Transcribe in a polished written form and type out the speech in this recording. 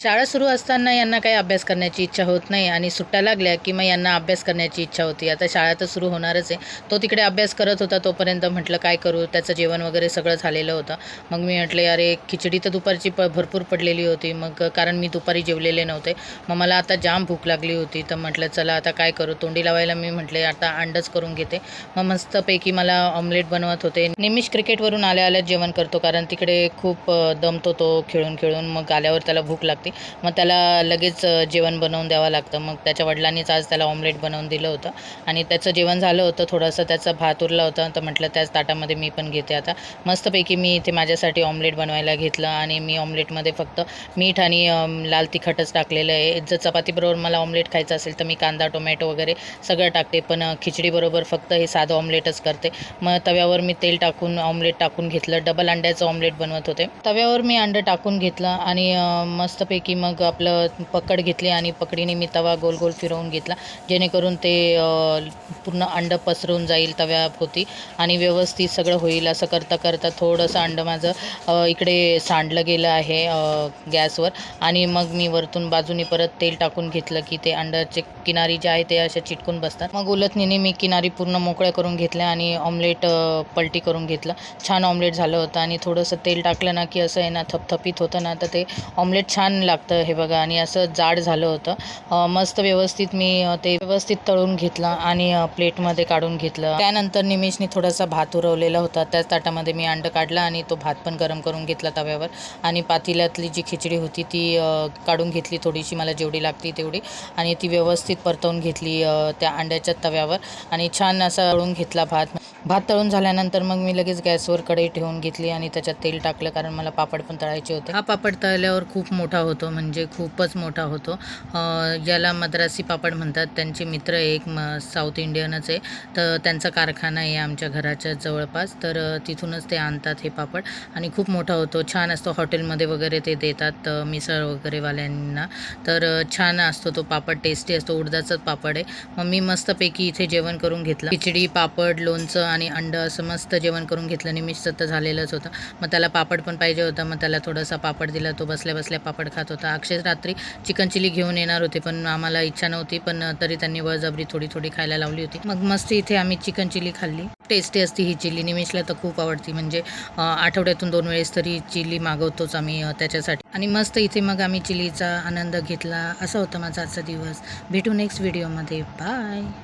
शाळा सुरू असताना यांना काही अभ्यास करण्याची इच्छा होत नाही आणि सुट्ट्या लागल्या की मग यांना अभ्यास करण्याची इच्छा होती. आता शाळा तर सुरू होणारच आहे. तो तिकडे अभ्यास करत होता तोपर्यंत म्हटलं काय करू, त्याचं जेवण वगैरे सगळं झालेलं होतं. मग मी म्हटले अरे खिचडी तर दुपारची भरपूर पडलेली होती. मग कारण मी दुपारी जेवलेले नव्हते. मग मला आता जाम भूक लागली होती. तर म्हटलं चला आता काय करू, तोंडी लावायला मी म्हटले आता अंडच करून घेते. मग मस्तपैकी मला ऑमलेट बनवत होते. निमिष क्रिकेटवरून आल्या आल्या जेवण करतो कारण तिकडे खूप दमतो तो खेळून खेळून. मग आल्यावर त्याला भूक लागते. मग त्याला लगेच जेवण बनवून द्यावं लागतं. मग त्याच्या वडिलांनीच आज त्याला ऑमलेट बनवून दिलं होतं आणि त्याचं जेवण झालं होतं. थोडंसं त्याचा भात उरला होता तर म्हटलं त्याच ताटामध्ये मी पण घेते. आता मस्तपैकी मी इथे माझ्यासाठी ऑमलेट बनवायला घेतलं आणि मी ऑमलेटमध्ये फक्त मीठ आणि लाल तिखटच टाकलेलं आहे. जर चपातीबरोबर मला ऑमलेट खायचं असेल तर मी कांदा टोमॅटो वगैरे सगळं टाकते, पण खिचडीबरोबर फक्त हे साधं ऑमलेटच करते. मग तव्यावर मी तेल टाकून ऑमलेट टाकून घेतलं. डबल अंड्याचं ऑमलेट बनवत होते. तव्यावर मी अंडं टाकून घेतलं आणि मस्तपैकी मग आपलं पकड घेतली आणि पकडीने मी तवा गोल गोल फिरवून घेतला जेणेकरून ते पूर्ण अंडं पसरून जाईल तव्याभोवती आणि व्यवस्थित सगळं होईल. असं करता करता थोडंसं अंडं माझं इकडे सांडलं गेलं आहे गॅसवर आणि मग मी वरतून बाजूनी परत तेल टाकून घेतलं की ते अंड्याचे किनारी जे आहे ते अशा चिटकून बसतात. मग उलटणीने मी किनारी पूर्ण मोकळ्या करून घेतल्या आणि ऑमलेट पलटी करून घेतलं. छान ऑमलेट झालं होतं आणि थोडंसं तेल टाकलं ना की असं आहे ना थपथपीत होतं ना, तर ते ऑमलेट छान लागतं हे बघा. आणि असं जाड झालं होतं. मस्त व्यवस्थित मी ते व्यवस्थित तळून घेतलं आणि प्लेटमध्ये काढून घेतलं. त्यानंतर निमिषने थोडासा भात उरवलेला होता, त्याच ताटामध्ये मी अंडं काढलं आणि तो भात पण गरम करून घेतला तव्यावर आणि पातेल्यातली जी खिचडी होती ती काढून घेतली थोडीशी, मला जेवढी लागती तेवढी, आणि ती व्यवस्थित परतवून घेतली त्या अंड्याच्या तव्यावर आणि छान असा तळून घेतला भात तळून झाल्यानंतर मग मी लगेच गॅसवर कढई ठेवून घेतली आणि त्याच्यात तेल टाकलं कारण मला पापड पण तळायचे होते. हा पापड तळल्यावर खूप मोठा होतो, म्हणजे खूपच मोठा होतो. ज्याला मद्रासी पापड म्हणतात. त्यांचे मित्र एक साऊथ इंडियनच आहे, तर त्यांचा कारखाना आहे आमच्या घराच्या जवळपास, तर तिथूनच ते आणतात हे पापड आणि खूप मोठा होतो. छान असतो. हॉटेलमध्ये वगैरे ते देतात मिसळ वगैरेवाल्यांना, तर छान असतो तो पापड, टेस्टी असतो. उडदाचाच पापड आहे. मग मी मस्तपैकी इथे जेवण करून घेतलं. खिचडी, पापड, लोणचं आणि अंडं असं मस्त जेवण करून घेतलं. निमिषचं तर झालेलंच होतं. मग त्याला पापड पण पाहिजे होता, मग त्याला थोडासा पापड दिला. तो बसल्या बसल्या पापड खात होता. अक्षय रात्री चिकन चिली घेऊन येणार होते पण आम्हाला इच्छा नव्हती, पण तरी त्यांनी बळजबरी थोडी थोडी खायला लावली होती. मग मस्त इथे आम्ही चिकन चिली खाल्ली. टेस्टी असते ही चिली. निमिषला तर खूप आवडती, म्हणजे आठवड्यातून 2 वेळेस तरी चिली मागवतोच आम्ही त्याच्यासाठी. आणि मस्त इथे मग आम्ही चिलीचा आनंद घेतला. असा होता माझा आजचा दिवस. भेटू नेक्स्ट व्हिडिओमध्ये. बाय.